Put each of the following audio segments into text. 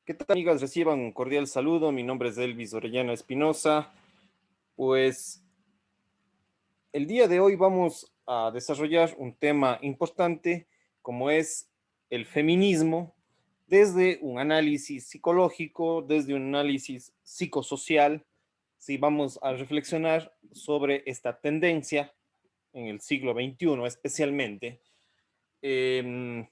¿Qué tal, amigas? Reciban un cordial saludo. Mi nombre es Elvis Orellana Espinosa. Pues el día de hoy vamos a desarrollar un tema importante como es el feminismo desde un análisis psicológico, desde un análisis psicosocial. Sí, vamos a reflexionar sobre esta tendencia en el siglo XXI especialmente. em,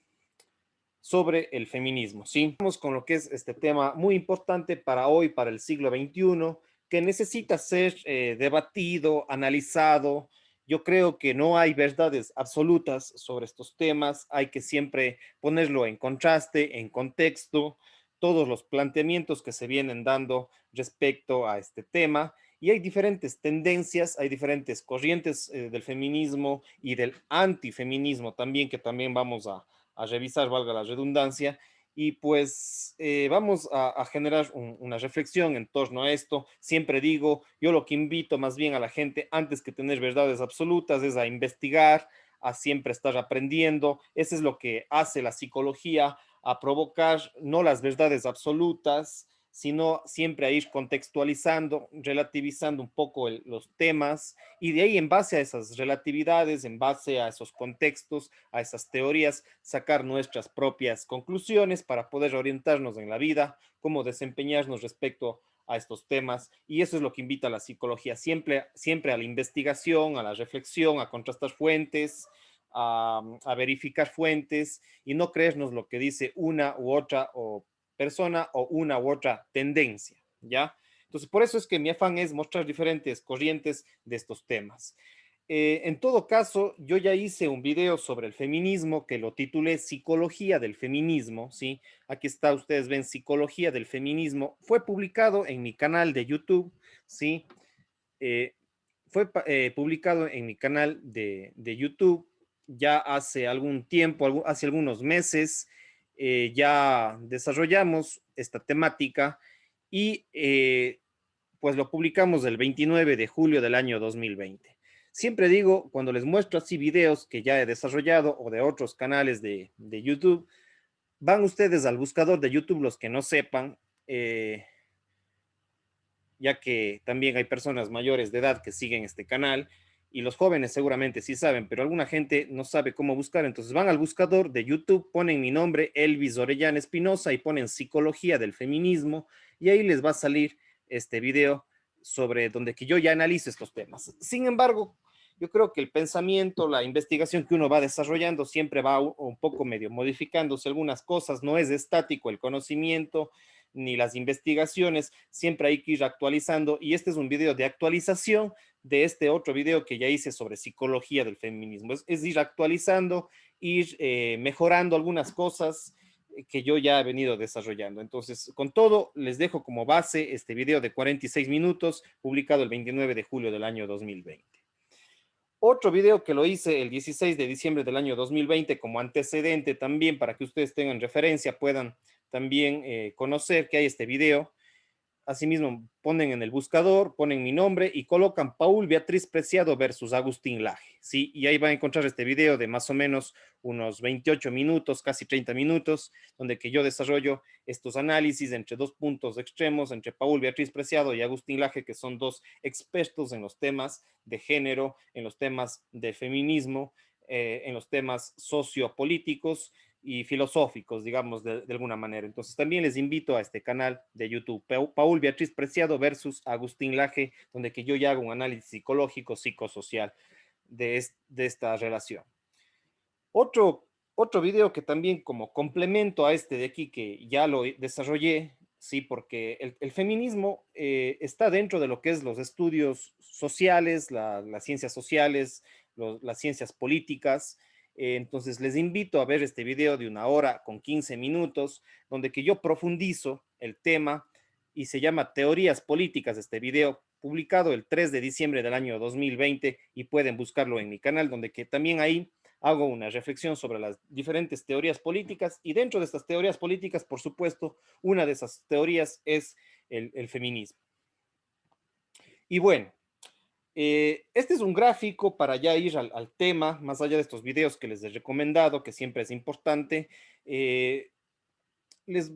sobre el feminismo, ¿sí? Vamos con lo que es este tema muy importante para hoy, para el siglo XXI, que necesita ser debatido, analizado. Yo creo que no hay verdades absolutas sobre estos temas, hay que siempre ponerlo en contraste, en contexto, todos los planteamientos que se vienen dando respecto a este tema. Y hay diferentes tendencias, hay diferentes corrientes del feminismo y del antifeminismo también, que también vamos a revisar, valga la redundancia, y pues vamos a generar una reflexión en torno a esto. Siempre digo, yo lo que invito más bien a la gente, antes que tener verdades absolutas, es a investigar, a siempre estar aprendiendo. Eso es lo que hace la psicología, a provocar no las verdades absolutas, sino siempre a ir contextualizando, relativizando un poco los temas y de ahí en base a esas relatividades, en base a esos contextos, a esas teorías, sacar nuestras propias conclusiones para poder orientarnos en la vida, cómo desempeñarnos respecto a estos temas. Y eso es lo que invita a la psicología, siempre a la investigación, a la reflexión, a contrastar fuentes, a verificar fuentes y no creernos lo que dice una u otra o persona o una u otra tendencia, ¿ya? Entonces, por eso es que mi afán es mostrar diferentes corrientes de estos temas. En todo caso, yo ya hice un video sobre el feminismo que lo titulé Psicología del Feminismo, ¿sí? Aquí está, ustedes ven Psicología del Feminismo. Fue publicado en mi canal de YouTube, ¿sí? Eh, fue publicado en mi canal de YouTube ya hace algún tiempo, hace algunos meses. Ya desarrollamos esta temática y pues lo publicamos el 29 de julio del año 2020. Siempre digo, cuando les muestro así videos que ya he desarrollado o de otros canales de YouTube, van ustedes al buscador de YouTube, los que no sepan, ya que también hay personas mayores de edad que siguen este canal y los jóvenes seguramente sí saben, pero alguna gente no sabe cómo buscar. Entonces van al buscador de YouTube, ponen mi nombre, Elvis Orellana Espinosa, y ponen Psicología del Feminismo, y ahí les va a salir este video sobre donde que yo ya analizo estos temas. Sin embargo, yo creo que el pensamiento, la investigación que uno va desarrollando siempre va un poco medio modificándose algunas cosas, no es estático el conocimiento ni las investigaciones, siempre hay que ir actualizando y este es un video de actualización de este otro video que ya hice sobre psicología del feminismo. Es ir actualizando, ir mejorando algunas cosas que yo ya he venido desarrollando. Entonces, con todo, les dejo como base este video de 46 minutos, publicado el 29 de julio del año 2020. Otro video que lo hice el 16 de diciembre del año 2020 como antecedente también para que ustedes tengan referencia, puedan también conocer que hay este video. Asimismo, ponen en el buscador, ponen mi nombre y colocan Paul Beatriz Preciado versus Agustín Laje, ¿sí? Y ahí van a encontrar este video de más o menos unos 28 minutos, casi 30 minutos, donde que yo desarrollo estos análisis entre dos puntos extremos, entre Paul Beatriz Preciado y Agustín Laje, que son dos expertos en los temas de género, en los temas de feminismo, en los temas sociopolíticos y filosóficos, digamos, de alguna manera. Entonces, también les invito a este canal de YouTube, Paul Beatriz Preciado versus Agustín Laje, donde que yo ya hago un análisis psicológico, psicosocial de esta relación. Otro video que también como complemento a este de aquí, que ya lo desarrollé, sí, porque el feminismo está dentro de lo que es los estudios sociales, las ciencias sociales, las ciencias políticas. Entonces les invito a ver este video de 1 hora con 15 minutos, donde que yo profundizo el tema y se llama Teorías Políticas, este video publicado el 3 de diciembre del año 2020 y pueden buscarlo en mi canal, donde que también ahí hago una reflexión sobre las diferentes teorías políticas y dentro de estas teorías políticas, por supuesto, una de esas teorías es el feminismo. Y bueno, este es un gráfico para ya ir al tema, más allá de estos videos que les he recomendado, que siempre es importante. Les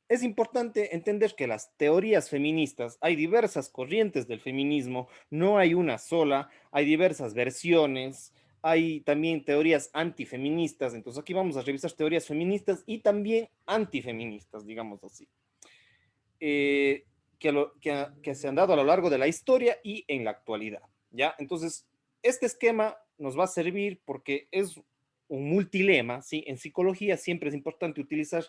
es importante entender que las teorías feministas, hay diversas corrientes del feminismo, no hay una sola, hay diversas versiones, hay también teorías antifeministas, entonces aquí vamos a revisar teorías feministas y también antifeministas, digamos así, que se han dado a lo largo de la historia y en la actualidad, ¿ya? Entonces, este esquema nos va a servir porque es un multilema, ¿sí? En psicología siempre es importante utilizar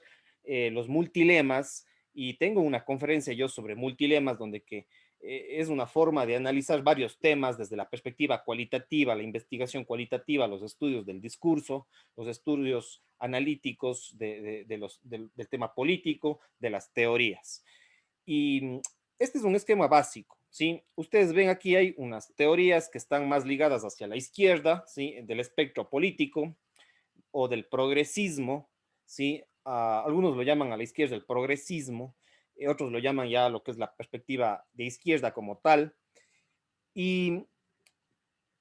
los multilemas y tengo una conferencia yo sobre multilemas donde es una forma de analizar varios temas desde la perspectiva cualitativa, la investigación cualitativa, los estudios del discurso, los estudios analíticos del tema político, de las teorías. Y este es un esquema básico, ¿sí? Ustedes ven aquí hay unas teorías que están más ligadas hacia la izquierda, ¿sí? Del espectro político o del progresismo, ¿sí? Algunos lo llaman a la izquierda el progresismo, otros lo llaman ya lo que es la perspectiva de izquierda como tal. Y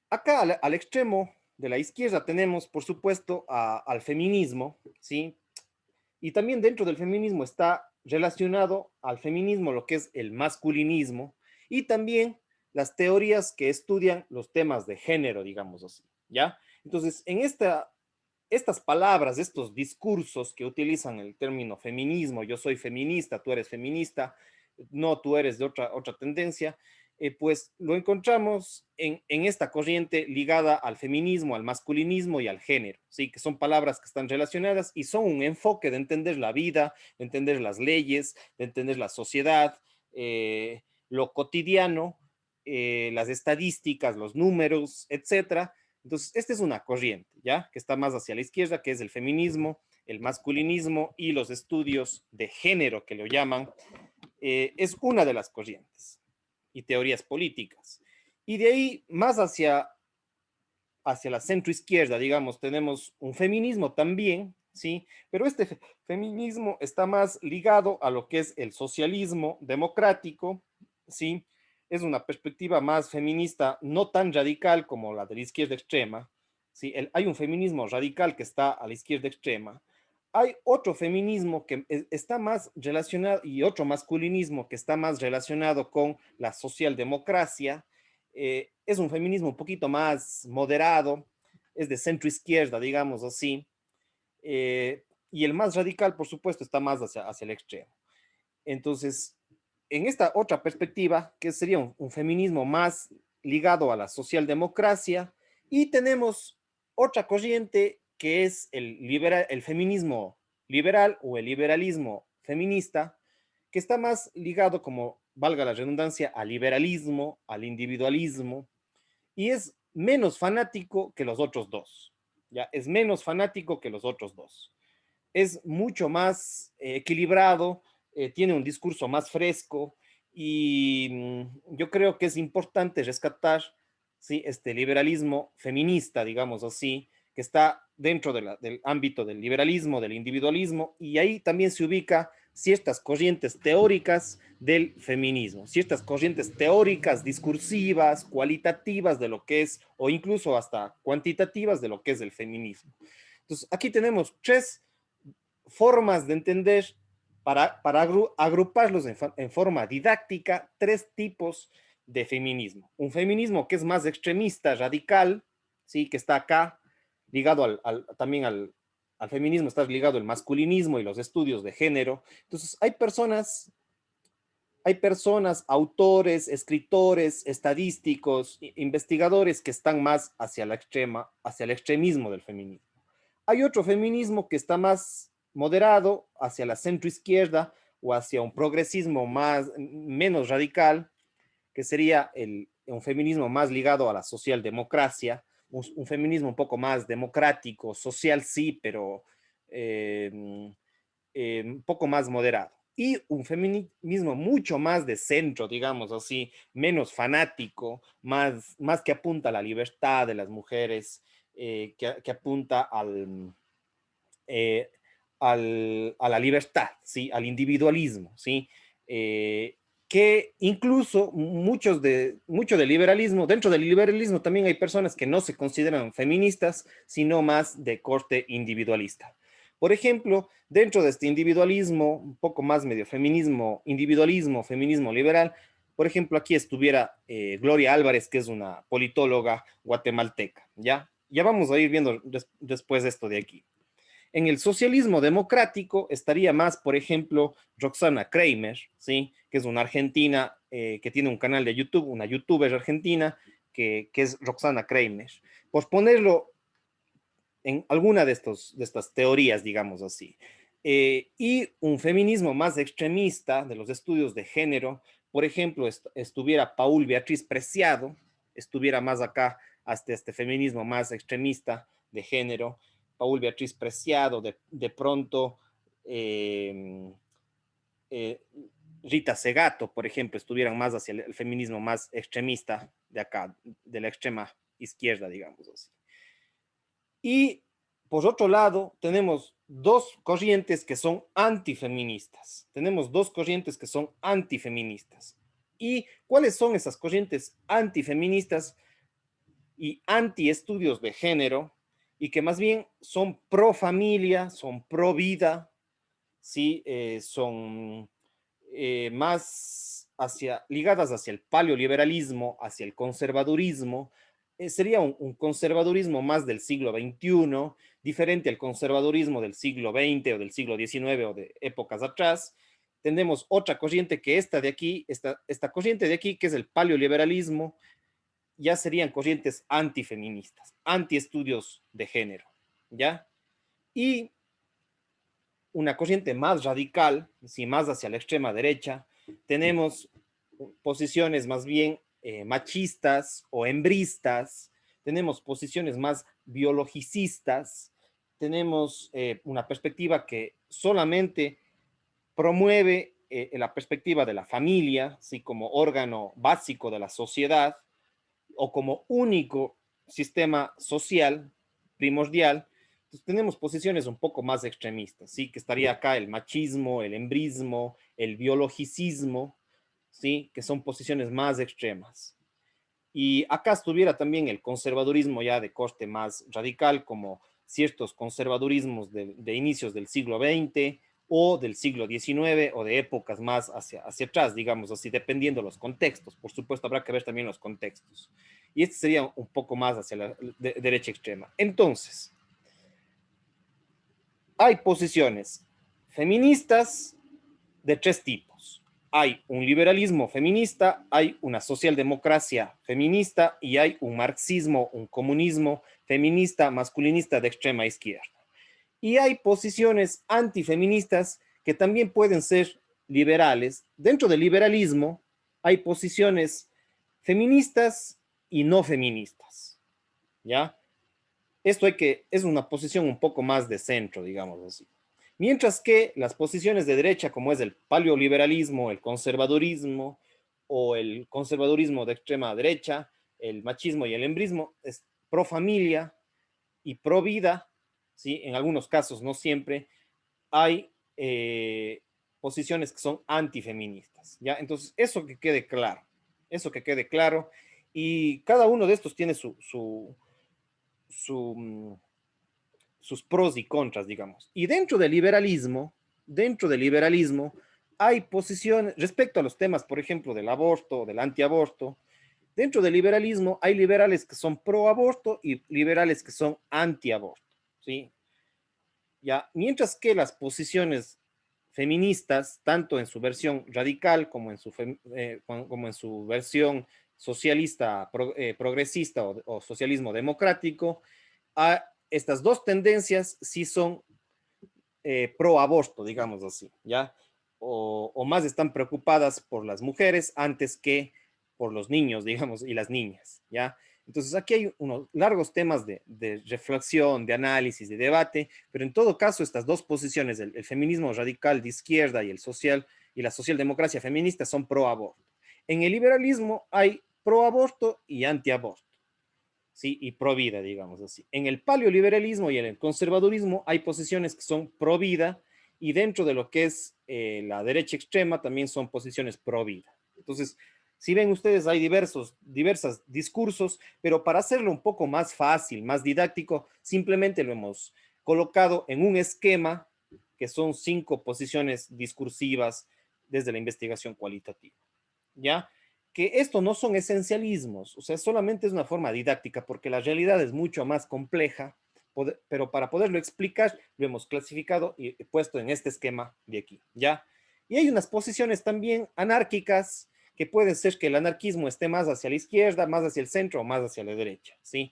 acá al extremo de la izquierda tenemos, por supuesto, al feminismo, ¿sí? Y también dentro del feminismo está relacionado al feminismo lo que es el masculinismo y también las teorías que estudian los temas de género, digamos así, ¿ya? Entonces, estas palabras, estos discursos que utilizan el término feminismo, yo soy feminista, tú eres feminista, no, tú eres de otra tendencia, pues lo encontramos en esta corriente ligada al feminismo, al masculinismo y al género, ¿sí? Que son palabras que están relacionadas y son un enfoque de entender la vida, de entender las leyes, de entender la sociedad, lo cotidiano, las estadísticas, los números, etcétera. Entonces, esta es una corriente, ¿ya? Que está más hacia la izquierda, que es el feminismo, el masculinismo y los estudios de género, que lo llaman, es una de las corrientes y teorías políticas. Y de ahí más hacia la centroizquierda, digamos, tenemos un feminismo también, ¿sí? Pero este feminismo está más ligado a lo que es el socialismo democrático, ¿sí? Es una perspectiva más feminista, no tan radical como la de la izquierda extrema, ¿sí? Hay un feminismo radical que está a la izquierda extrema. Hay otro feminismo que está más relacionado y otro masculinismo que está más relacionado con la socialdemocracia, es un feminismo un poquito más moderado, es de centro izquierda, digamos así, y el más radical, por supuesto, está más hacia el extremo. Entonces, en esta otra perspectiva, que sería un feminismo más ligado a la socialdemocracia, y tenemos otra corriente que es el feminismo liberal o el liberalismo feminista, que está más ligado, como valga la redundancia, al liberalismo, al individualismo, y es menos fanático que los otros dos. ¿Ya? Es menos fanático que los otros dos. Es mucho más equilibrado, tiene un discurso más fresco y yo creo que es importante rescatar, ¿sí? Este liberalismo feminista, digamos así, que está dentro del ámbito del liberalismo, del individualismo, y ahí también se ubica ciertas corrientes teóricas del feminismo, ciertas corrientes teóricas, discursivas, cualitativas de lo que es, o incluso hasta cuantitativas de lo que es el feminismo. Entonces, aquí tenemos tres formas de entender para agruparlos en forma didáctica, tres tipos de feminismo. Un feminismo que es más extremista, radical, ¿sí? Que está acá, ligado también al feminismo, está ligado el masculinismo y los estudios de género. Entonces, hay personas, autores, escritores, estadísticos, investigadores que están más hacia el extremismo del feminismo. Hay otro feminismo que está más moderado hacia la centroizquierda o hacia un progresismo menos radical, que sería un feminismo más ligado a la socialdemocracia, un feminismo un poco más democrático, social sí, pero eh, un poco más moderado. Y un feminismo mucho más de centro, digamos así, menos fanático, más que apunta a la libertad de las mujeres, que apunta eh, a la libertad, ¿sí? Al individualismo, ¿sí? Que incluso mucho del liberalismo, dentro del liberalismo también hay personas que no se consideran feministas, sino más de corte individualista. Por ejemplo, dentro de este individualismo, un poco más medio feminismo, individualismo, feminismo liberal, por ejemplo, aquí estuviera Gloria Álvarez, que es una politóloga guatemalteca, ¿ya? Ya vamos a ir viendo después esto de aquí. En el socialismo democrático estaría más, por ejemplo, Roxana Kramer, ¿sí? Que es una argentina que tiene un canal de YouTube, una youtuber argentina que es Roxana Kramer. Por ponerlo en alguna de estas teorías, digamos así. Y un feminismo más extremista de los estudios de género, por ejemplo, estuviera Paul Beatriz Preciado, estuviera más acá hasta este feminismo más extremista de género, Paul Beatriz Preciado, de pronto eh, eh, Rita Segato, por ejemplo, estuvieran más hacia el feminismo más extremista de acá, de la extrema izquierda, digamos así. Y por otro lado, tenemos dos corrientes que son antifeministas. Tenemos dos corrientes que son antifeministas. ¿Y cuáles son esas corrientes antifeministas y anti-estudios de género? Y que más bien son pro familia, son pro vida, ¿sí? Son más ligadas hacia el paleoliberalismo, hacia el conservadurismo. Sería un conservadurismo más del siglo XXI, diferente al conservadurismo del siglo XX o del siglo XIX o de épocas atrás. Tenemos otra corriente que esta de aquí, esta corriente de aquí, que es el paleoliberalismo, ya serían corrientes antifeministas, antiestudios de género, ¿ya? Y una corriente más radical, si más hacia la extrema derecha, tenemos posiciones más bien machistas o hembristas, tenemos posiciones más biologicistas, tenemos una perspectiva que solamente promueve la perspectiva de la familia, ¿sí? Como órgano básico de la sociedad o como único sistema social primordial. Entonces tenemos posiciones un poco más extremistas, ¿sí? Que estaría acá el machismo, el embrismo, el biologicismo, ¿sí? Que son posiciones más extremas. Y acá estuviera también el conservadurismo ya de corte más radical, como ciertos conservadurismos de inicios del siglo XX o del siglo XIX o de épocas más hacia atrás, digamos así, dependiendo de los contextos. Por supuesto, habrá que ver también los contextos. Y este sería un poco más hacia la derecha extrema. Entonces, hay posiciones feministas de tres tipos. Hay un liberalismo feminista, hay una socialdemocracia feminista y hay un marxismo, un comunismo feminista, masculinista de extrema izquierda. Y hay posiciones antifeministas que también pueden ser liberales. Dentro del liberalismo hay posiciones feministas y no feministas, ¿ya? Es una posición un poco más de centro, digamos así. Mientras que las posiciones de derecha, como es el paleoliberalismo, el conservadurismo o el conservadurismo de extrema derecha, el machismo y el embrismo, es pro familia y pro vida, ¿sí? En algunos casos, no siempre, hay posiciones que son antifeministas, ¿ya? Entonces, eso que quede claro, y cada uno de estos tiene su sus pros y contras, digamos. Y dentro del liberalismo, hay posiciones, respecto a los temas, por ejemplo, del aborto, del antiaborto, dentro del liberalismo hay liberales que son pro aborto y liberales que son antiaborto, ¿sí? Ya, mientras que las posiciones feministas, tanto en su versión radical como en su versión socialista, progresista o socialismo democrático, a estas dos tendencias sí son pro aborto, digamos así, ¿ya? O más están preocupadas por las mujeres antes que por los niños, digamos, y las niñas, ¿ya? Entonces aquí hay unos largos temas de reflexión, de análisis, de debate, pero en todo caso estas dos posiciones, el feminismo radical de izquierda y el social y la socialdemocracia feminista son pro aborto. En el liberalismo hay pro aborto y anti aborto, ¿sí? Y pro vida, digamos así. En el paleoliberalismo y en el conservadurismo hay posiciones que son pro vida y dentro de lo que es la derecha extrema también son posiciones pro vida. Entonces, si ven ustedes, hay diversos discursos, pero para hacerlo un poco más fácil, más didáctico, simplemente lo hemos colocado en un esquema que son 5 posiciones discursivas desde la investigación cualitativa, ¿ya? Que esto no son esencialismos, o sea, solamente es una forma didáctica, porque la realidad es mucho más compleja, pero para poderlo explicar, lo hemos clasificado y puesto en este esquema de aquí, ¿ya? Y hay unas posiciones también anárquicas, que puede ser que el anarquismo esté más hacia la izquierda, más hacia el centro o más hacia la derecha, ¿sí?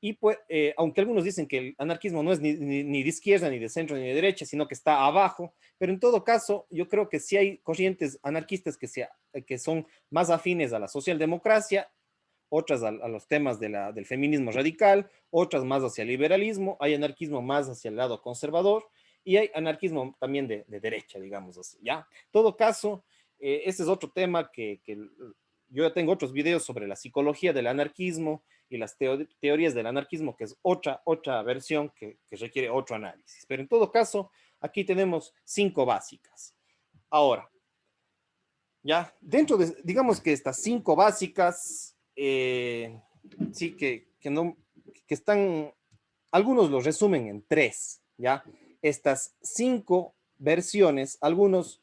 Y pues, aunque algunos dicen que el anarquismo no es ni de izquierda, ni de centro, ni de derecha, sino que está abajo, pero en todo caso, yo creo que sí hay corrientes anarquistas que son más afines a la socialdemocracia, otras a los temas del feminismo radical, otras más hacia el liberalismo, hay anarquismo más hacia el lado conservador, y hay anarquismo también de derecha, digamos así, ¿ya? En todo caso, ese es otro tema que yo ya tengo otros videos sobre la psicología del anarquismo y las teorías del anarquismo, que es otra versión que requiere otro análisis. Pero en todo caso, aquí tenemos 5 básicas. Ahora, ya, dentro de, digamos que estas 5 básicas, sí, no, que están, algunos los resumen en 3, ¿ya? Estas 5 versiones, algunos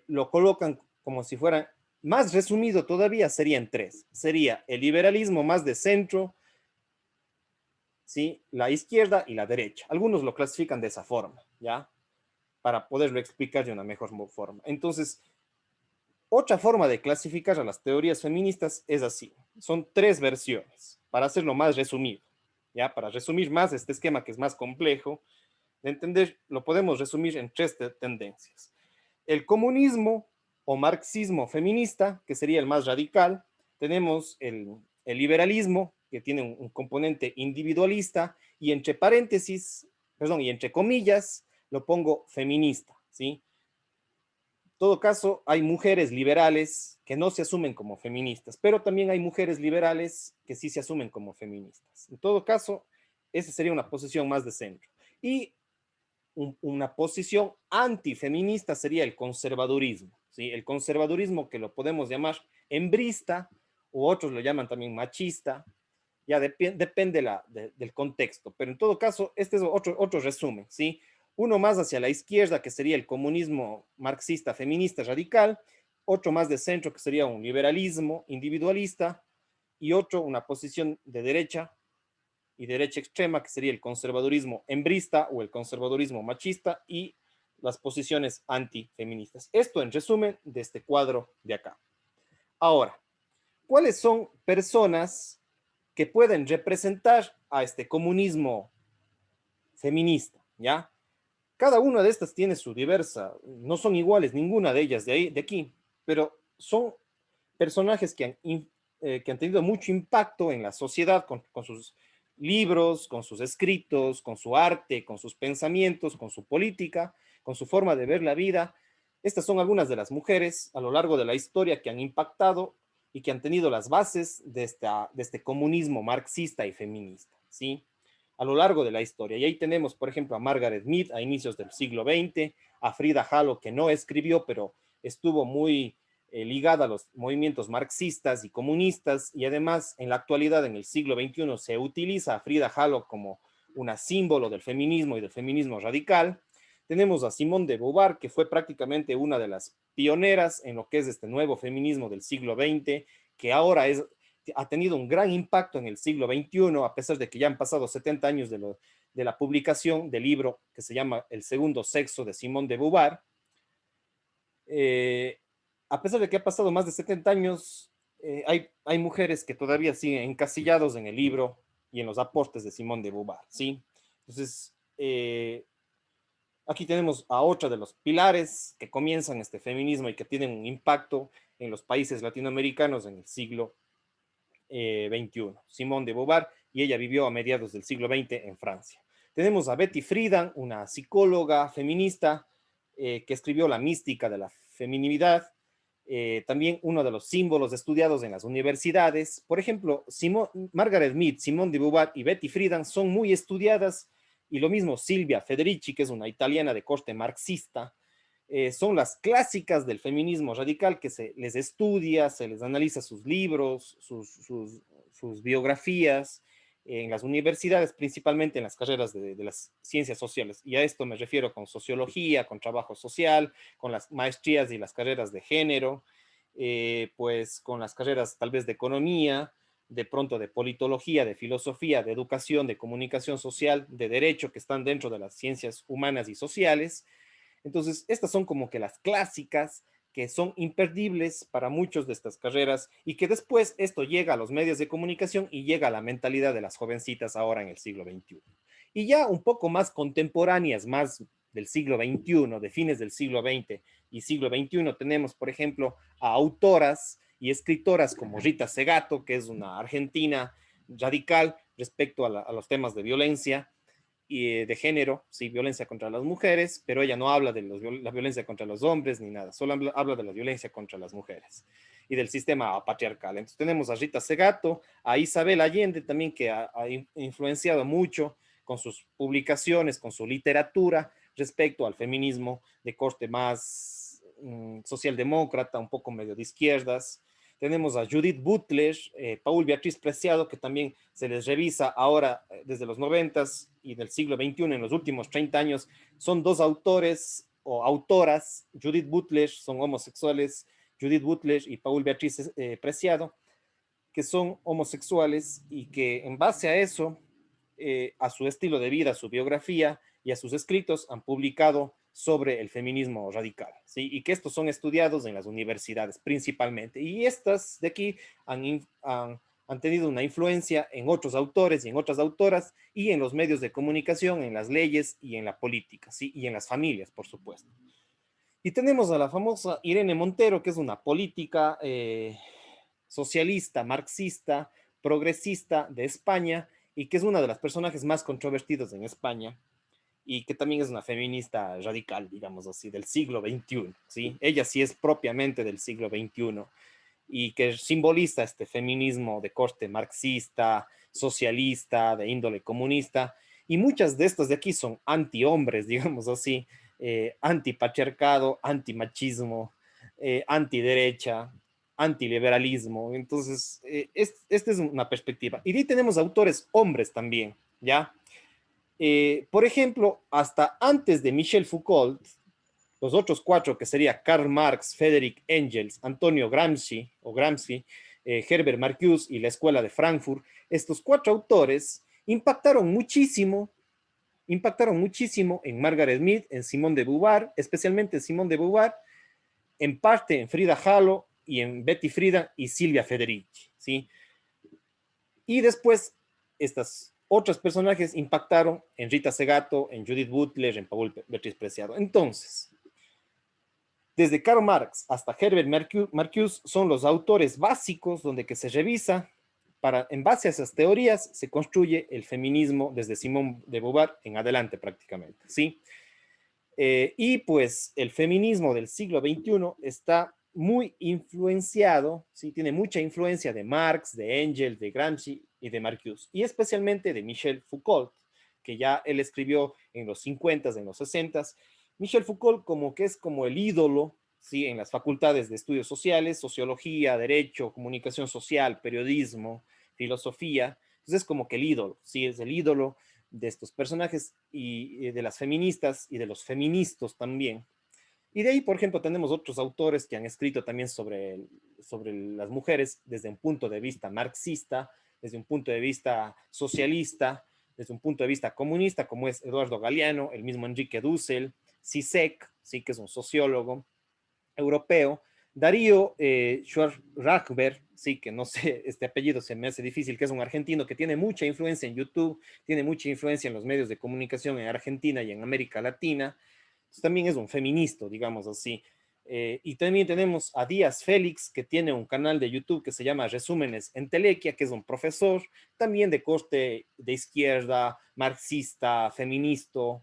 lo colocan como si fueran, más resumido todavía serían 3. Sería el liberalismo más de centro, ¿sí? La izquierda y la derecha. Algunos lo clasifican de esa forma, ¿ya? Para poderlo explicar de una mejor forma. Entonces, otra forma de clasificar a las teorías feministas es así. Son 3 versiones, para hacerlo más resumido, ¿ya? Para resumir más este esquema que es más complejo de entender, lo podemos resumir en 3 tendencias. El comunismo o marxismo feminista, que sería el más radical. Tenemos el liberalismo, que tiene un componente individualista, y entre paréntesis, perdón, y entre comillas, lo pongo feminista, ¿sí? En todo caso, hay mujeres liberales que no se asumen como feministas, pero también hay mujeres liberales que sí se asumen como feministas. En todo caso, esa sería una posición más de centro. Y una posición antifeminista sería el conservadurismo, ¿sí? El conservadurismo, que lo podemos llamar hembrista, o otros lo llaman también machista, ya depende del contexto, pero en todo caso, este es otro resumen, ¿sí? Uno más hacia la izquierda, que sería el comunismo marxista, feminista, radical, otro más de centro, que sería un liberalismo individualista, y otro, una posición de derecha, y derecha extrema, que sería el conservadurismo hembrista o el conservadurismo machista, y las posiciones antifeministas. Esto en resumen de este cuadro de acá. Ahora, ¿cuáles son personas que pueden representar a este comunismo feminista? ¿Ya? Cada una de estas tiene su diversa, no son iguales ninguna de ellas de aquí, pero son personajes que han tenido mucho impacto en la sociedad con sus libros, con sus escritos, con su arte, con sus pensamientos, con su política, con su forma de ver la vida. Estas son algunas de las mujeres a lo largo de la historia que han impactado y que han tenido las bases de este comunismo marxista y feminista, ¿sí? A lo largo de la historia. Y ahí tenemos, por ejemplo, a Margaret Mead a inicios del siglo XX, a Frida Kahlo, que no escribió, pero estuvo muy ligada a los movimientos marxistas y comunistas, y además en la actualidad, en el siglo XXI, se utiliza a Frida Kahlo como una símbolo del feminismo y del feminismo radical. Tenemos a Simone de Beauvoir, que fue prácticamente una de las pioneras en lo que es este nuevo feminismo del siglo XX, que ahora ha tenido un gran impacto en el siglo XXI, a pesar de que ya han pasado 70 años de la publicación del libro que se llama El segundo sexo de Simone de Beauvoir. Eh, a pesar de que ha pasado más de 70 años, hay mujeres que todavía siguen encasillados en el libro y en los aportes de Simone de Beauvoir, ¿sí? Entonces, aquí tenemos a otra de los pilares que comienzan este feminismo y que tienen un impacto en los países latinoamericanos en el siglo XXI, Simone de Beauvoir, y ella vivió a mediados del siglo XX en Francia. Tenemos a Betty Friedan, una psicóloga feminista que escribió La mística de la feminidad, también uno de los símbolos estudiados en las universidades. Por ejemplo, Margaret Mead, Simone de Beauvoir y Betty Friedan son muy estudiadas, y lo mismo Silvia Federici, que es una italiana de corte marxista. Son las clásicas del feminismo radical, que se les estudia, se les analiza sus libros, sus biografías, en las universidades, principalmente en las carreras de las ciencias sociales. Y a esto me refiero con sociología, con trabajo social, con las maestrías y las carreras de género, pues con las carreras tal vez de economía, de pronto de politología, de filosofía, de educación, de comunicación social, de derecho, que están dentro de las ciencias humanas y sociales. Entonces, estas son como que las clásicas que son imperdibles para muchos de estas carreras y que después esto llega a los medios de comunicación y llega a la mentalidad de las jovencitas ahora en el siglo XXI. Y ya un poco más contemporáneas, más del siglo XXI, de fines del siglo XX y siglo XXI, tenemos, por ejemplo, a autoras y escritoras como Rita Segato, que es una argentina radical respecto a los temas de violencia, y de género, sí, violencia contra las mujeres, pero ella no habla de la violencia contra los hombres ni nada, solo habla de la violencia contra las mujeres y del sistema patriarcal. Entonces tenemos a Rita Segato, a Isabel Allende también, que ha influenciado mucho con sus publicaciones, con su literatura respecto al feminismo de corte más socialdemócrata, un poco medio de izquierdas. Tenemos a Judith Butler, Paul Beatriz Preciado, que también se les revisa ahora desde los 90 y del siglo XXI, en los últimos 30 años. Son dos autores o autoras, Judith Butler, son homosexuales, Judith Butler y Paul Beatriz Preciado, que son homosexuales y que en base a eso, a su estilo de vida, a su biografía y a sus escritos, han publicado sobre el feminismo radical, ¿sí? Y que estos son estudiados en las universidades principalmente. Y estas de aquí han tenido una influencia en otros autores y en otras autoras y en los medios de comunicación, en las leyes y en la política, ¿sí? Y en las familias, por supuesto. Y tenemos a la famosa Irene Montero, que es una política socialista, marxista, progresista de España y que es una de las personajes más controvertidos en España y que también es una feminista radical, digamos así, del siglo XXI, ¿sí? Ella sí es propiamente del siglo XXI y que simboliza este feminismo de corte marxista, socialista, de índole comunista, y muchas de estas de aquí son anti-hombres, digamos así, anti-patriarcado, anti-machismo, anti-derecha, antiliberalismo. Entonces, esta es una perspectiva. Y de ahí tenemos autores hombres también, ¿ya? Por ejemplo, hasta antes de Michel Foucault, los otros cuatro, que sería Karl Marx, Friedrich Engels, Antonio Gramsci, Herbert Marcuse y la Escuela de Frankfurt, estos cuatro autores impactaron muchísimo en Margaret Mead, en Simone de Beauvoir, especialmente en Simone de Beauvoir, en parte en Frida Kahlo y en Betty Friedan y Silvia Federici, ¿sí? Y después, estas otros personajes impactaron en Rita Segato, en Judith Butler, en Paul Beatriz Preciado. Entonces, desde Karl Marx hasta Herbert Marcuse son los autores básicos donde que se revisa para, en base a esas teorías, se construye el feminismo desde Simone de Beauvoir en adelante prácticamente, ¿sí? Y pues el feminismo del siglo XXI está muy influenciado, ¿sí? Tiene mucha influencia de Marx, de Engels, de Gramsci y de Marcuse, y especialmente de Michel Foucault, que ya él escribió en los 50, en los 60. Michel Foucault como que es como el ídolo, ¿sí? En las facultades de estudios sociales, sociología, derecho, comunicación social, periodismo, filosofía. Entonces es como que el ídolo, ¿sí? Es el ídolo de estos personajes y de las feministas y de los feministas también. Y de ahí, por ejemplo, tenemos otros autores que han escrito también sobre las mujeres desde un punto de vista marxista, desde un punto de vista socialista, desde un punto de vista comunista, como es Eduardo Galeano, el mismo Enrique Dussel, Zizek, sí, que es un sociólogo europeo, Darío Schwarzenegger, sí, que no sé, este apellido se me hace difícil, que es un argentino que tiene mucha influencia en YouTube, tiene mucha influencia en los medios de comunicación en Argentina y en América Latina. Entonces, también es un feminista, digamos así. Y también tenemos a Díaz Félix, que tiene un canal de YouTube que se llama Resúmenes en Telequia, que es un profesor también de corte de izquierda, marxista, feminista,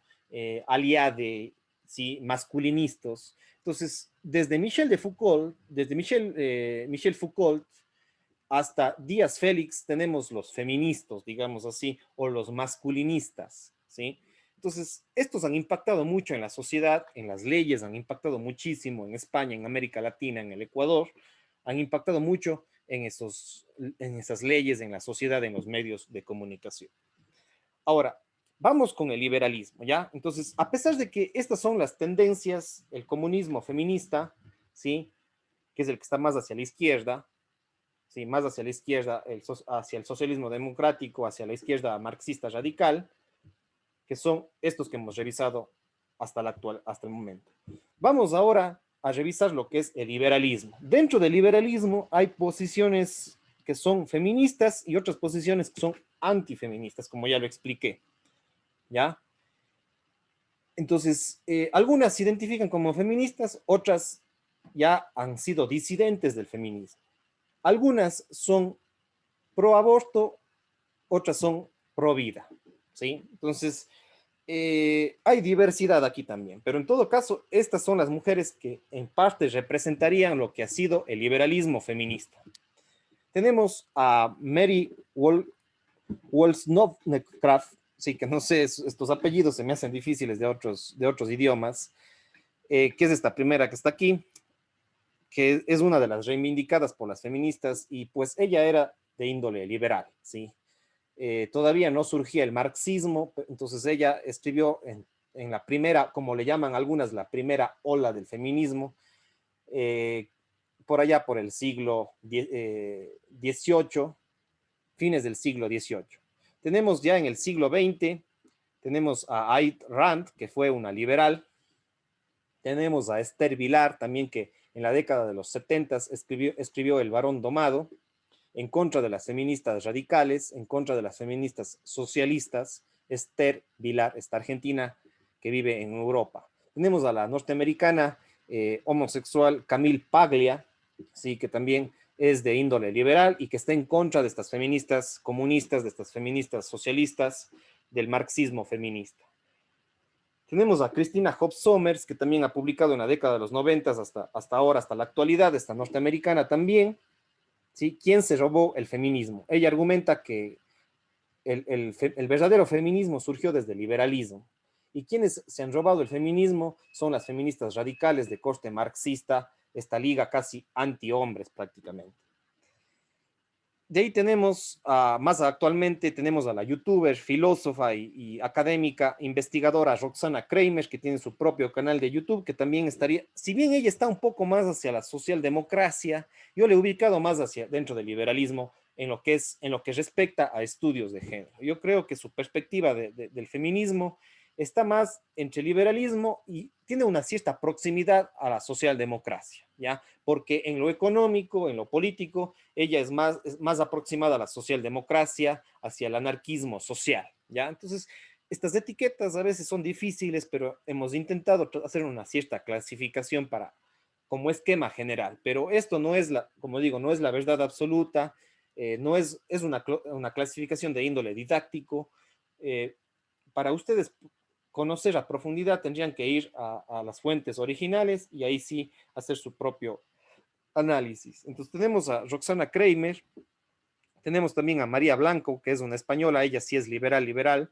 aliade, ¿sí? Masculinistas. Entonces, desde Michel Foucault hasta Díaz Félix tenemos los feministas, digamos así, o los masculinistas, ¿sí? Entonces, estos han impactado mucho en la sociedad, en las leyes, han impactado muchísimo en España, en América Latina, en el Ecuador, han impactado mucho en esas leyes, en la sociedad, en los medios de comunicación. Ahora, vamos con el liberalismo, ¿ya? Entonces, a pesar de que estas son las tendencias, el comunismo feminista, ¿sí? Que es el que está más hacia la izquierda, ¿sí? Más hacia la izquierda, hacia el socialismo democrático, hacia la izquierda marxista radical, que son estos que hemos revisado hasta el momento. Vamos ahora a revisar lo que es el liberalismo. Dentro del liberalismo hay posiciones que son feministas y otras posiciones que son antifeministas, como ya lo expliqué, ¿ya? Entonces, algunas se identifican como feministas, otras ya han sido disidentes del feminismo. Algunas son pro aborto, otras son pro vida, ¿sí? Entonces, hay diversidad aquí también, pero en todo caso, estas son las mujeres que en parte representarían lo que ha sido el liberalismo feminista. Tenemos a Mary Wollstonecraft, sí, que no sé, estos apellidos se me hacen difíciles de otros idiomas, que es esta primera que está aquí, que es una de las reivindicadas por las feministas, y pues ella era de índole liberal, ¿sí? Todavía no surgía el marxismo, entonces ella escribió en la primera, como le llaman algunas, la primera ola del feminismo, eh, por allá por el siglo XVIII, fines del siglo XVIII. Tenemos ya en el siglo XX, tenemos a Ayn Rand, que fue una liberal. Tenemos a Esther Vilar, también que en la década de los 70 escribió El varón domado, en contra de las feministas radicales, en contra de las feministas socialistas. Esther Vilar, esta argentina que vive en Europa. Tenemos a la norteamericana homosexual Camille Paglia, sí, que también es de índole liberal y que está en contra de estas feministas comunistas, de estas feministas socialistas, del marxismo feminista. Tenemos a Christina Hobbs Sommers, que también ha publicado en la década de los 90 hasta ahora, hasta la actualidad, esta norteamericana también, ¿sí? ¿Quién se robó el feminismo? Ella argumenta que el verdadero feminismo surgió desde el liberalismo. Y quienes se han robado el feminismo son las feministas radicales de corte marxista, esta liga casi anti-hombres prácticamente. De ahí tenemos, más actualmente, tenemos a la youtuber, filósofa y académica, investigadora Roxana Kramer, que tiene su propio canal de YouTube, que también estaría, si bien ella está un poco más hacia la socialdemocracia, yo le he ubicado más hacia dentro del liberalismo en lo que respecta a estudios de género. Yo creo que su perspectiva del feminismo está más entre liberalismo y tiene una cierta proximidad a la socialdemocracia, ¿ya? Porque en lo económico, en lo político, ella es más aproximada a la socialdemocracia, hacia el anarquismo social, ¿ya? Entonces, estas etiquetas a veces son difíciles, pero hemos intentado hacer una cierta clasificación como esquema general, pero esto no es como digo, no es la verdad absoluta, no es una clasificación de índole didáctico. Para ustedes conocer a profundidad tendrían que ir a las fuentes originales y ahí sí hacer su propio análisis. Entonces tenemos a Roxana Kramer, tenemos también a María Blanco, que es una española, ella sí es liberal.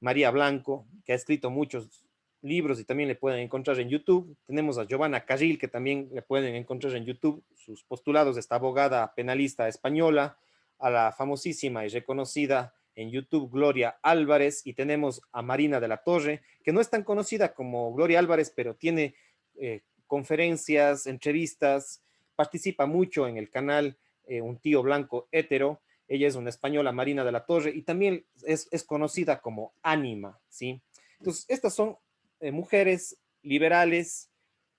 María Blanco, que ha escrito muchos libros y también le pueden encontrar en YouTube. Tenemos a Giovanna Carril, que también le pueden encontrar en YouTube, sus postulados de esta abogada penalista española, a la famosísima y reconocida en YouTube Gloria Álvarez, y tenemos a Marina de la Torre, que no es tan conocida como Gloria Álvarez, pero tiene conferencias, entrevistas, participa mucho en el canal Un Tío Blanco Hétero. Ella es una española, Marina de la Torre, y también es conocida como Ánima, ¿sí? Entonces, estas son mujeres liberales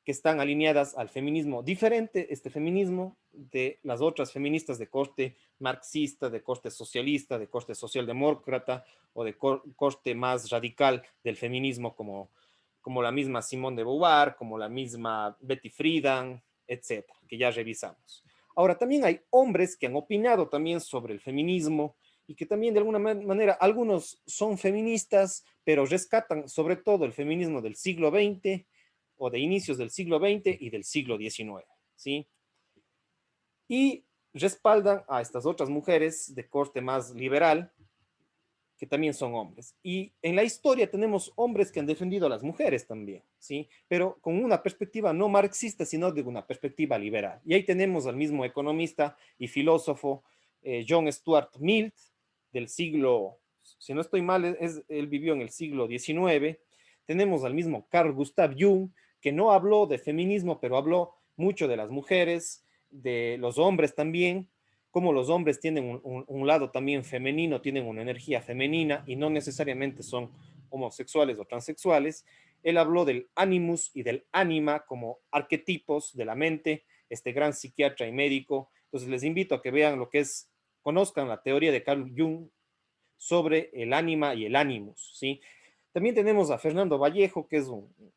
que están alineadas al feminismo diferente, este feminismo de las otras feministas de corte marxista, de corte socialista, de corte socialdemócrata o de corte más radical del feminismo como la misma Simone de Beauvoir, como la misma Betty Friedan, etcétera, que ya revisamos. Ahora, también hay hombres que han opinado también sobre el feminismo y que también de alguna manera, algunos son feministas, pero rescatan sobre todo el feminismo del siglo XX o de inicios del siglo XX y del siglo XIX, ¿sí? Y respaldan a estas otras mujeres de corte más liberal, que también son hombres. Y en la historia tenemos hombres que han defendido a las mujeres también, ¿sí? Pero con una perspectiva no marxista, sino de una perspectiva liberal. Y ahí tenemos al mismo economista y filósofo John Stuart Mill, del siglo, si no estoy mal, él vivió en el siglo XIX. Tenemos al mismo Carl Gustav Jung, que no habló de feminismo, pero habló mucho de las mujeres, de los hombres también, como los hombres tienen un lado también femenino, tienen una energía femenina y no necesariamente son homosexuales o transexuales. Él habló del animus y del ánima como arquetipos de la mente, este gran psiquiatra y médico. Entonces les invito a que vean lo que es, conozcan la teoría de Carl Jung sobre el ánima y el animus, ¿sí? También tenemos a Fernando Vallejo, que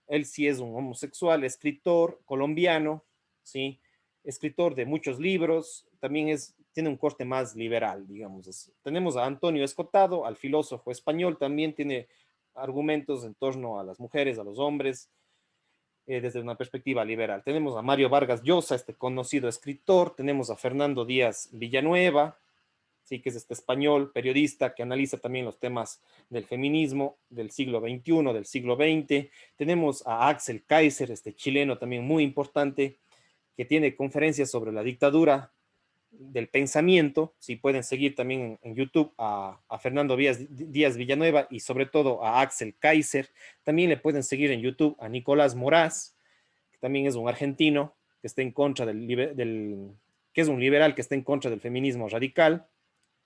él sí es un homosexual, escritor colombiano, ¿sí? Escritor de muchos libros, también tiene un corte más liberal, digamos así. Tenemos a Antonio Escotado, al filósofo español, también tiene argumentos en torno a las mujeres, a los hombres, desde una perspectiva liberal. Tenemos a Mario Vargas Llosa, este conocido escritor, tenemos a Fernando Díaz Villanueva, sí, que es este español periodista que analiza también los temas del feminismo del siglo XXI, del siglo XX. Tenemos a Axel Kaiser, este chileno también muy importante, que tiene conferencias sobre la dictadura del pensamiento. Si pueden seguir también en YouTube a Fernando Díaz Villanueva y sobre todo a Axel Kaiser. También le pueden seguir en YouTube a Nicolás Moraz, que también es un argentino que está en contra que es un liberal que está en contra del feminismo radical,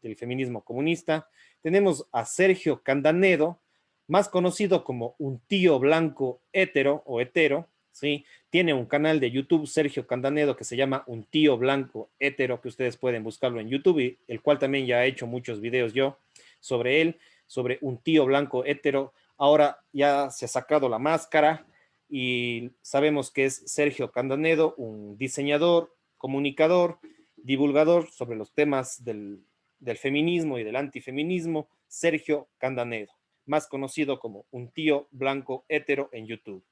del feminismo comunista. Tenemos a Sergio Candanedo, más conocido como un tío blanco hetero o hetero, ¿sí? Tiene un canal de YouTube, Sergio Candanedo, que se llama Un tío blanco hetero, que ustedes pueden buscarlo en YouTube, y el cual también ya he hecho muchos videos yo sobre él, sobre un tío blanco hetero. Ahora ya se ha sacado la máscara y sabemos que es Sergio Candanedo, un diseñador, comunicador, divulgador sobre los temas del feminismo y del antifeminismo, Sergio Candanedo, más conocido como un tío blanco hetero en YouTube.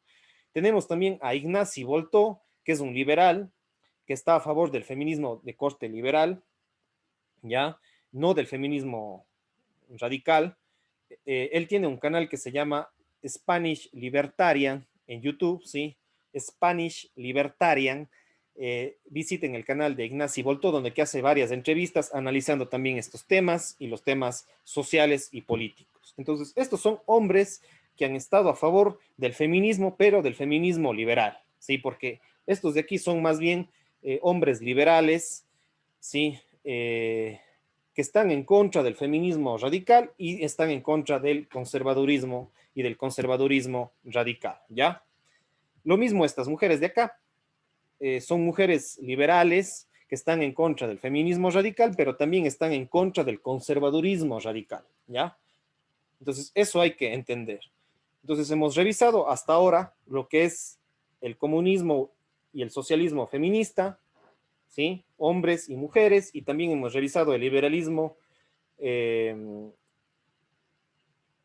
Tenemos también a Ignacy Voltó, que es un liberal, que está a favor del feminismo de corte liberal, ¿ya? No del feminismo radical. Él tiene un canal que se llama Spanish Libertarian en YouTube, ¿sí? Spanish Libertarian. Visiten el canal de Ignacy Voltó, donde que hace varias entrevistas analizando también estos temas y los temas sociales y políticos. Entonces, estos son hombres que han estado a favor del feminismo, pero del feminismo liberal, ¿sí? Porque estos de aquí son más bien hombres liberales, ¿sí? Que están en contra del feminismo radical y están en contra del conservadurismo y del conservadurismo radical, ¿ya? Lo mismo estas mujeres de acá, son mujeres liberales que están en contra del feminismo radical, pero también están en contra del conservadurismo radical, ¿ya? Entonces, eso hay que entender. Entonces, hemos revisado hasta ahora lo que es el comunismo y el socialismo feminista, ¿sí? Hombres y mujeres, y también hemos revisado el liberalismo, eh,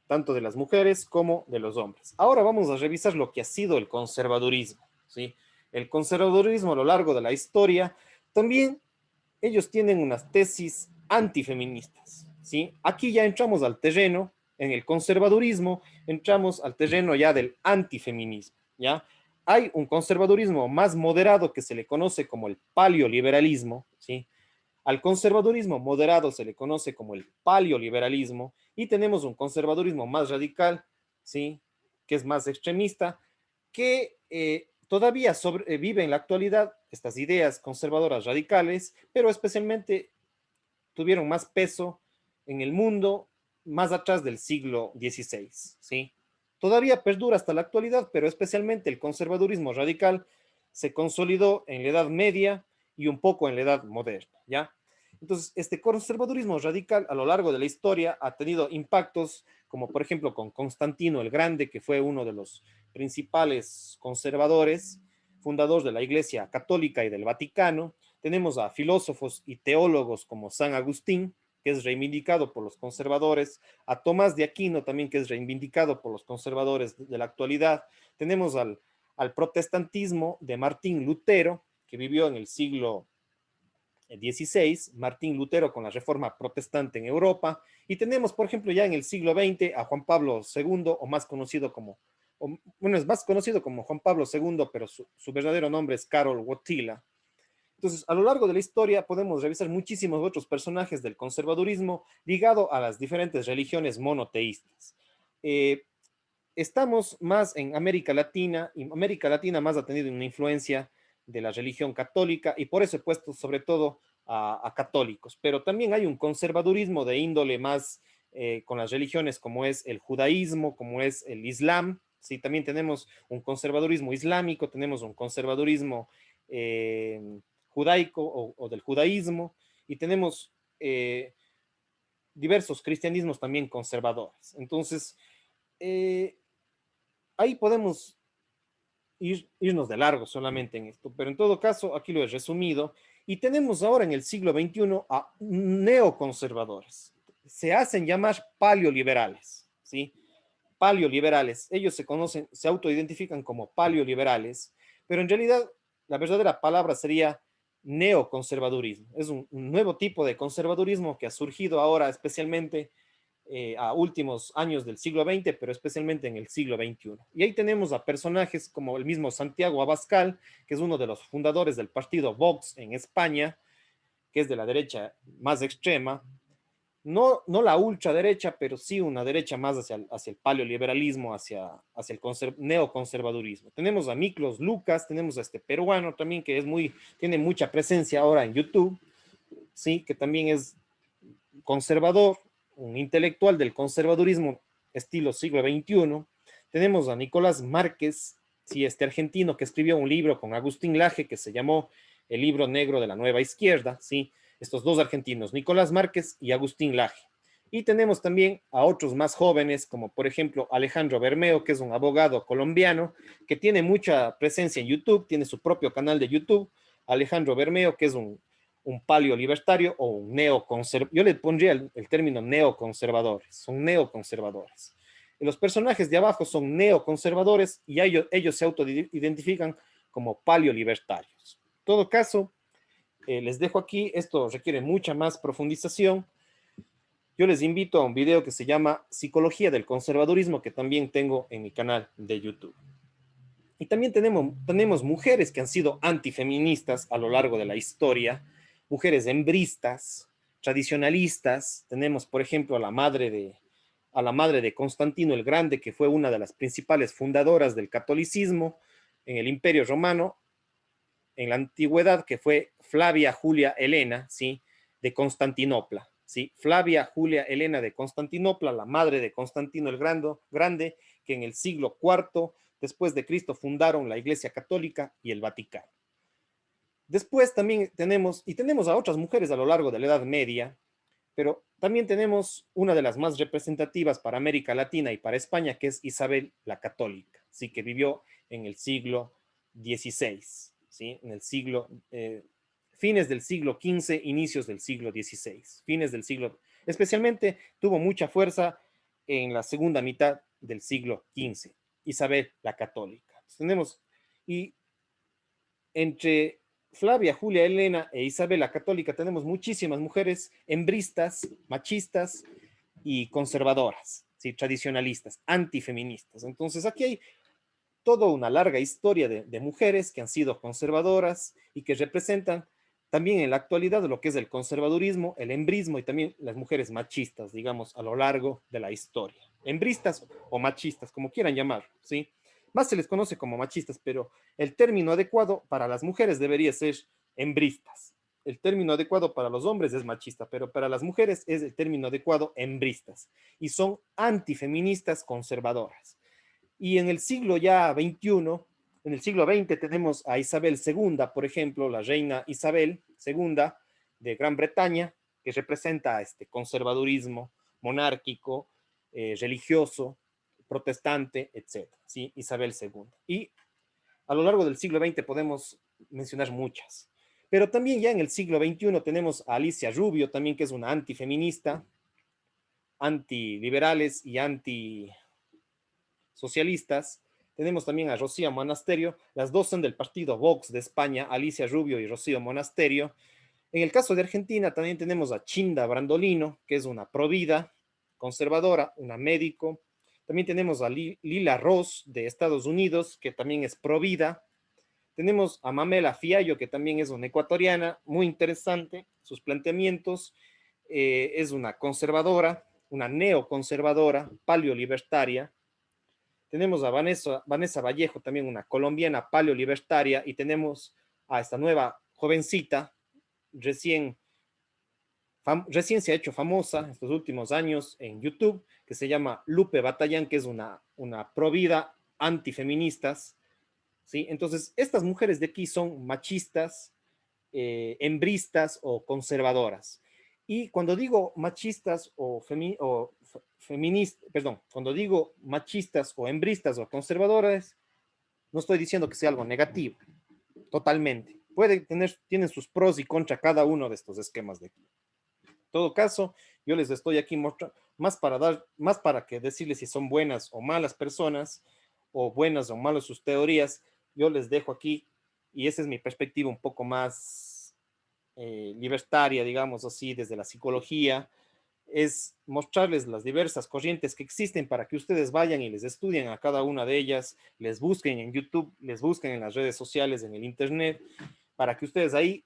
tanto de las mujeres como de los hombres. Ahora vamos a revisar lo que ha sido el conservadurismo, ¿sí? El conservadurismo a lo largo de la historia, también ellos tienen unas tesis antifeministas, ¿sí? Aquí ya entramos al terreno, en el conservadurismo, entramos al terreno ya del antifeminismo, ¿ya? Hay un conservadurismo más moderado que se le conoce como el paleoliberalismo, ¿sí? Al conservadurismo moderado se le conoce como el paleoliberalismo y tenemos un conservadurismo más radical, ¿sí? Que es más extremista, que todavía vive en la actualidad estas ideas conservadoras radicales, pero especialmente tuvieron más peso en el mundo más atrás del siglo XVI, ¿sí? Todavía perdura hasta la actualidad, pero especialmente el conservadurismo radical se consolidó en la Edad Media y un poco en la Edad Moderna, ¿ya? Entonces, este conservadurismo radical a lo largo de la historia ha tenido impactos, como por ejemplo con Constantino el Grande, que fue uno de los principales conservadores, fundador de la Iglesia Católica y del Vaticano. Tenemos a filósofos y teólogos como San Agustín, que es reivindicado por los conservadores, a Tomás de Aquino también, que es reivindicado por los conservadores de la actualidad. Tenemos al protestantismo de Martín Lutero, que vivió en el siglo XVI, Martín Lutero con la Reforma Protestante en Europa, y tenemos, por ejemplo, ya en el siglo XX a Juan Pablo II, o más conocido como, bueno, es más conocido como Juan Pablo II, pero su verdadero nombre es Karol Wojtyla. Entonces, a lo largo de la historia podemos revisar muchísimos otros personajes del conservadurismo ligado a las diferentes religiones monoteístas. Eh, Estamos más en América Latina, y América Latina más ha tenido una influencia de la religión católica, y por eso he puesto sobre todo a católicos, pero también hay un conservadurismo de índole más con las religiones como es el judaísmo, como es el islam. Sí, también tenemos un conservadurismo islámico, tenemos un conservadurismo judaico o del judaísmo, y tenemos diversos cristianismos también conservadores. Entonces, eh, ahí podemos irnos de largo solamente en esto, pero en todo caso, aquí lo he resumido, y tenemos ahora en el siglo XXI a neoconservadores. Se hacen llamar paleoliberales, ¿sí? Paleoliberales. Ellos se conocen, se autoidentifican como paleoliberales, pero en realidad la verdadera palabra sería neoconservadurismo. Es un nuevo tipo de conservadurismo que ha surgido ahora especialmente a últimos años del siglo XX, pero especialmente en el siglo XXI. Y ahí tenemos a personajes como el mismo Santiago Abascal, que es uno de los fundadores del partido Vox en España, que es de la derecha más extrema, no la ultraderecha, pero sí una derecha más hacia el paleoliberalismo, hacia el neoconservadurismo. Tenemos a Miklos Lucas, tenemos a este peruano también que tiene mucha presencia ahora en YouTube, sí, que también es conservador, un intelectual del conservadurismo estilo siglo XXI. Tenemos a Nicolás Márquez, sí, este argentino que escribió un libro con Agustín Laje que se llamó El libro negro de la nueva izquierda, sí, estos dos argentinos, Nicolás Márquez y Agustín Laje. Y tenemos también a otros más jóvenes, como por ejemplo Alejandro Bermeo, que es un abogado colombiano, que tiene mucha presencia en YouTube, tiene su propio canal de YouTube. Alejandro Bermeo, que es un paleolibertario o un neoconservador. Yo le pondría el término neoconservadores, son neoconservadores. Y los personajes de abajo son neoconservadores y ellos se autoidentifican como paleolibertarios. En todo caso, les dejo aquí, esto requiere mucha más profundización. Yo les invito a un video que se llama Psicología del Conservadurismo, que también tengo en mi canal de YouTube. Y también tenemos mujeres que han sido antifeministas a lo largo de la historia, mujeres hembristas, tradicionalistas. Tenemos, por ejemplo, a la madre de Constantino el Grande, que fue una de las principales fundadoras del catolicismo en el Imperio Romano, en la antigüedad, que fue Flavia Julia Helena, ¿sí? De Constantinopla, ¿sí? Flavia Julia Helena de Constantinopla, la madre de Constantino el Grande, que en el siglo IV después de Cristo fundaron la Iglesia Católica y el Vaticano. Después también tenemos a otras mujeres a lo largo de la Edad Media, pero también tenemos una de las más representativas para América Latina y para España, que es Isabel la Católica, ¿sí? Que vivió en el siglo XVI, ¿sí? En el fines del siglo XV, inicios del siglo XVI, fines del siglo, especialmente tuvo mucha fuerza en la segunda mitad del siglo XV, Isabel la Católica. Tenemos, y entre Flavia, Julia, Elena e Isabel la Católica tenemos muchísimas mujeres hembristas, machistas y conservadoras, ¿sí? Tradicionalistas, antifeministas. Entonces aquí hay toda una larga historia de mujeres que han sido conservadoras y que representan también en la actualidad lo que es el conservadurismo, el hembrismo y también las mujeres machistas, digamos, a lo largo de la historia. Hembristas o machistas, como quieran llamar, ¿sí? Más se les conoce como machistas, pero el término adecuado para las mujeres debería ser hembristas. El término adecuado para los hombres es machista, pero para las mujeres es el término adecuado hembristas. Y son antifeministas conservadoras. Y en el siglo ya XXI, en el siglo XX tenemos a Isabel II, por ejemplo, la reina Isabel II de Gran Bretaña, que representa este conservadurismo monárquico, religioso, protestante, etcétera, ¿sí? Isabel II. Y a lo largo del siglo XX podemos mencionar muchas. Pero también ya en el siglo XXI tenemos a Alicia Rubio, también que es una antifeminista, antiliberales y antisocialistas. Tenemos también a Rocío Monasterio, las dos son del partido Vox de España, Alicia Rubio y Rocío Monasterio. En el caso de Argentina también tenemos a Chinda Brandolino, que es una provida, conservadora, una médico. También tenemos a Lila Ross de Estados Unidos, que también es provida. Tenemos a Mamela Fiallo, que también es una ecuatoriana, muy interesante, sus planteamientos. Es una conservadora, una neoconservadora, paleolibertaria. Tenemos a Vanessa Vallejo, también una colombiana paleolibertaria, y tenemos a esta nueva jovencita, recién, recién se ha hecho famosa estos últimos años en YouTube, que se llama Lupe Batallán, que es una provida antifeministas. ¿Sí? Entonces, estas mujeres de aquí son machistas, hembristas o conservadoras. Y cuando digo machistas o feministas, perdón, cuando digo machistas o hembristas o conservadoras, no estoy diciendo que sea algo negativo, totalmente. Tienen sus pros y contras cada uno de estos esquemas de aquí. En todo caso, yo les estoy aquí mostrando más para que decirles si son buenas o malas personas, o buenas o malas sus teorías. Yo les dejo aquí, y esa es mi perspectiva un poco más libertaria, digamos así, desde la psicología, es mostrarles las diversas corrientes que existen para que ustedes vayan y les estudien a cada una de ellas, les busquen en YouTube, les busquen en las redes sociales, en el Internet, para que ustedes ahí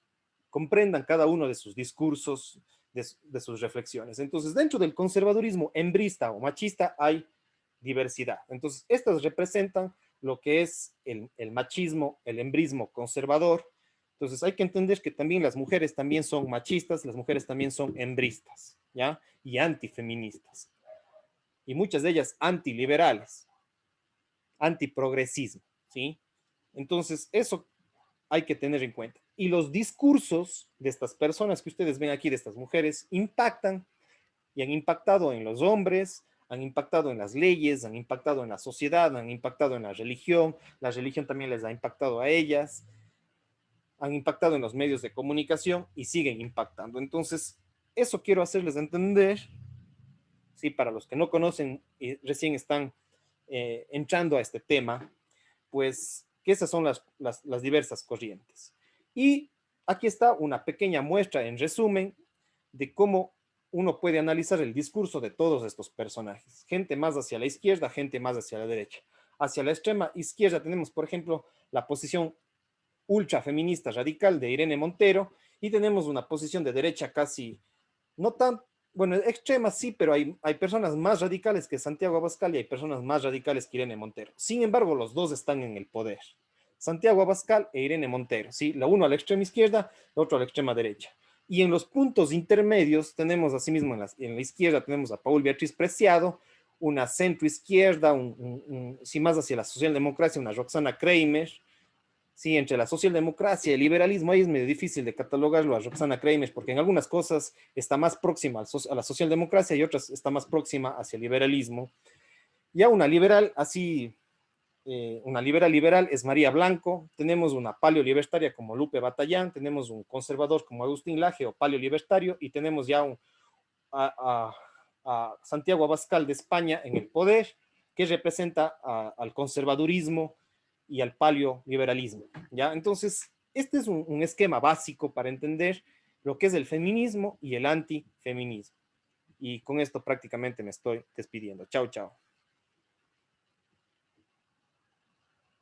comprendan cada uno de sus discursos, de sus reflexiones. Entonces, dentro del conservadurismo hembrista o machista hay diversidad. Entonces, estas representan lo que es el machismo, el hembrismo conservador. Entonces, hay que entender que también las mujeres también son machistas, las mujeres también son hembristas, ¿ya? Y antifeministas. Y muchas de ellas antiliberales, antiprogresismo, ¿sí? Entonces, eso hay que tener en cuenta. Y los discursos de estas personas que ustedes ven aquí, de estas mujeres, impactan y han impactado en los hombres, han impactado en las leyes, han impactado en la sociedad, han impactado en la religión también les ha impactado a ellas, han impactado en los medios de comunicación y siguen impactando. Entonces, eso quiero hacerles entender, sí, para los que no conocen y recién están entrando a este tema, pues que esas son las diversas corrientes. Y aquí está una pequeña muestra en resumen de cómo uno puede analizar el discurso de todos estos personajes. Gente más hacia la izquierda, gente más hacia la derecha. Hacia la extrema izquierda tenemos, por ejemplo, la posición ultra feminista radical de Irene Montero, y tenemos una posición de derecha casi, no tan, bueno, extrema sí, pero hay personas más radicales que Santiago Abascal y hay personas más radicales que Irene Montero. Sin embargo, los dos están en el poder. Santiago Abascal e Irene Montero, ¿sí? La uno a la extrema izquierda, la otra a la extrema derecha. Y en los puntos intermedios tenemos asimismo en la izquierda tenemos a Paul Beatriz Preciado, una centro izquierda, sí, más hacia la socialdemocracia, una Roxana Kramer. Sí, entre la socialdemocracia y el liberalismo, ahí es medio difícil de catalogarlo a Roxana Kramer, porque en algunas cosas está más próxima a la socialdemocracia y otras está más próxima hacia el liberalismo. Ya una liberal, así, una liberal es María Blanco, tenemos una paleolibertaria como Lupe Batallán, tenemos un conservador como Agustín Laje o paleolibertario, y tenemos ya a Santiago Abascal de España en el poder, que representa al conservadurismo y al paleoliberalismo, ¿ya? Entonces, este es un esquema básico para entender lo que es el feminismo y el antifeminismo. Y con esto prácticamente me estoy despidiendo. Chao, chao.